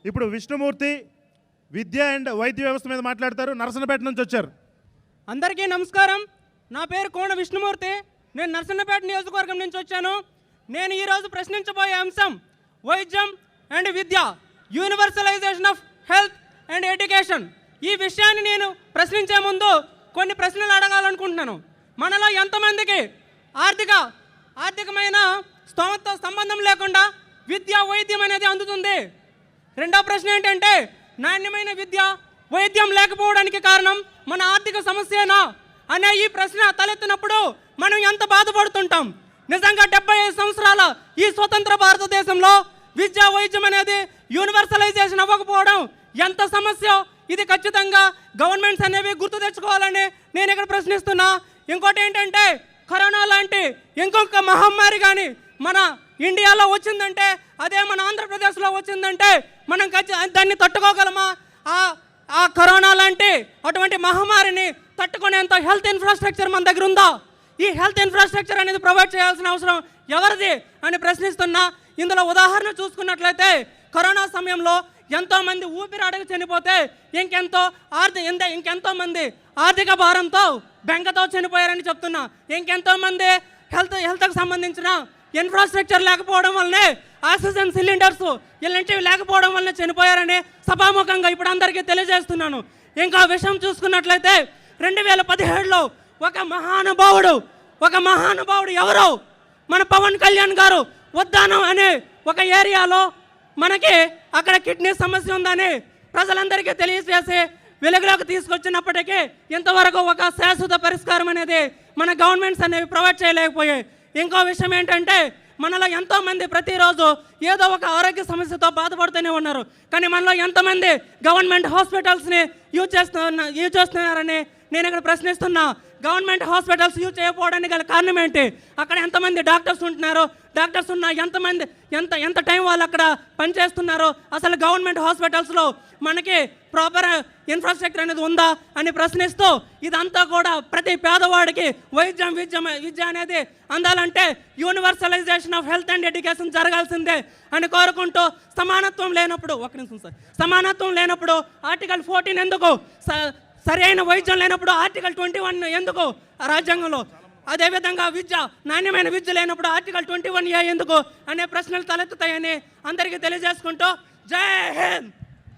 ఇప్పుడు విష్ణుమూర్తి విద్య అండ్ వైద్య వ్యవస్థ మీద మాట్లాడతారు. నరసన్నపేట నుంచి వచ్చారు. అందరికీ నమస్కారం. నా పేరు కోణ విష్ణుమూర్తి. నేను నరసన్నపేట నియోజకవర్గం నుంచి వచ్చాను. నేను ఈరోజు ప్రశ్నించబోయే అంశం వైద్యం and Vidya, universalisation of health and education. ఈ విషయాన్ని నేను ప్రశ్నించే ముందు కొన్ని ప్రశ్నలు అడగాలనుకుంటున్నాను. మనలో ఎంతమందికి ఆర్థికమైన స్తోమతతో సంబంధం లేకుండా విద్య వైద్యం అనేది అందుతుంది? రెండో ప్రశ్న ఏంటంటే, నాణ్యమైన విద్య వైద్యం లేకపోవడానికి కారణం మన ఆర్థిక సమస్యనా అనే ఈ ప్రశ్న తలెత్తినప్పుడు మనం ఎంత బాధపడుతుంటాం. నిజంగా 75 సంవత్సరాల ఈ స్వతంత్ర భారతదేశంలో విద్య వైద్యం అనేది యూనివర్సలైజేషన్ అవ్వకపోవడం ఎంత సమస్య. ఇది ఖచ్చితంగా గవర్నమెంట్స్ అనేవి గుర్తు తెచ్చుకోవాలని నేను ఇక్కడ ప్రశ్నిస్తున్నా. ఇంకోటి ఏంటంటే, కరోనా లాంటి ఇంకొక మహమ్మారి కానీ మన ఇండియాలో వచ్చిందంటే, అదే మన ఆంధ్రప్రదేశ్లో వచ్చిందంటే మనం దాన్ని తట్టుకోగలమా? ఆ కరోనా లాంటి అటువంటి మహమ్మారిని తట్టుకునేంత హెల్త్ ఇన్ఫ్రాస్ట్రక్చర్ మన దగ్గర ఉందా? ఈ హెల్త్ ఇన్ఫ్రాస్ట్రక్చర్ అనేది ప్రొవైడ్ చేయాల్సిన అవసరం ఎవరిది అని ప్రశ్నిస్తున్నా. ఇందులో ఉదాహరణ చూసుకున్నట్లయితే, కరోనా సమయంలో ఎంతోమంది ఊపిరాడక చనిపోతే ఇంకెంతో మంది ఆర్థిక భారంతో బెంగతో చనిపోయారని చెప్తున్నా. ఇంకెంతోమంది హెల్త్కి సంబంధించిన ఇన్ఫ్రాస్ట్రక్చర్ లేకపోవడం వల్లనే ఆక్సిజన్ సిలిండర్స్ ఇలాంటివి లేకపోవడం వల్లనే చనిపోయారని సభాముఖంగా ఇప్పుడు అందరికీ తెలియజేస్తున్నాను. ఇంకా విషయం చూసుకున్నట్లయితే, 2017లో ఒక మహానుభావుడు ఎవరో మన పవన్ కళ్యాణ్ గారు ఉద్దానం అనే ఒక ఏరియాలో మనకి అక్కడ కిడ్నీ సమస్య ఉందని ప్రజలందరికీ తెలియజేసి వెలుగులోకి తీసుకొచ్చినప్పటికీ ఇంతవరకు ఒక శాశ్వత పరిష్కారం అనేది మన గవర్నమెంట్స్ అనేవి ప్రొవైడ్ చేయలేకపోయాయి. ఇంకో విషయం ఏంటంటే, మనలో ఎంతోమంది ప్రతిరోజు ఏదో ఒక ఆరోగ్య సమస్యతో బాధపడుతూనే ఉన్నారు. కానీ మనలో ఎంతమంది గవర్నమెంట్ హాస్పిటల్స్ని యూజ్ చేస్తున్నారని నేను ఇక్కడ ప్రశ్నిస్తున్నా. గవర్నమెంట్ హాస్పిటల్స్ యూజ్ చేయకపోవడానికి గల కారణం ఏంటి? అక్కడ ఎంతమంది డాక్టర్స్ ఉంటున్నారు? డాక్టర్స్ ఉన్న ఎంత టైం వాళ్ళు అక్కడ పనిచేస్తున్నారు? అసలు గవర్నమెంట్ హాస్పిటల్స్లో మనకి ప్రాపర్ ఇన్ఫ్రాస్ట్రక్చర్ అనేది ఉందా అని ప్రశ్నిస్తూ, ఇదంతా కూడా ప్రతి పేదవాడికి విద్య అనేది అందాలంటే universalisation of health and education జరగాల్సిందే అని కోరుకుంటూ, సమానత్వం లేనప్పుడు ఆర్టికల్ 14 ఎందుకు? సరి అయిన వైద్యం లేనప్పుడు ఆర్టికల్ 21 ఎందుకు రాజ్యాంగంలో? అదేవిధంగా నాణ్యమైన విద్య లేనప్పుడు ఆర్టికల్ 21A ఎందుకు అనే ప్రశ్నలు తలెత్తుతాయని అందరికీ తెలియజేసుకుంటూ, జై హింద్.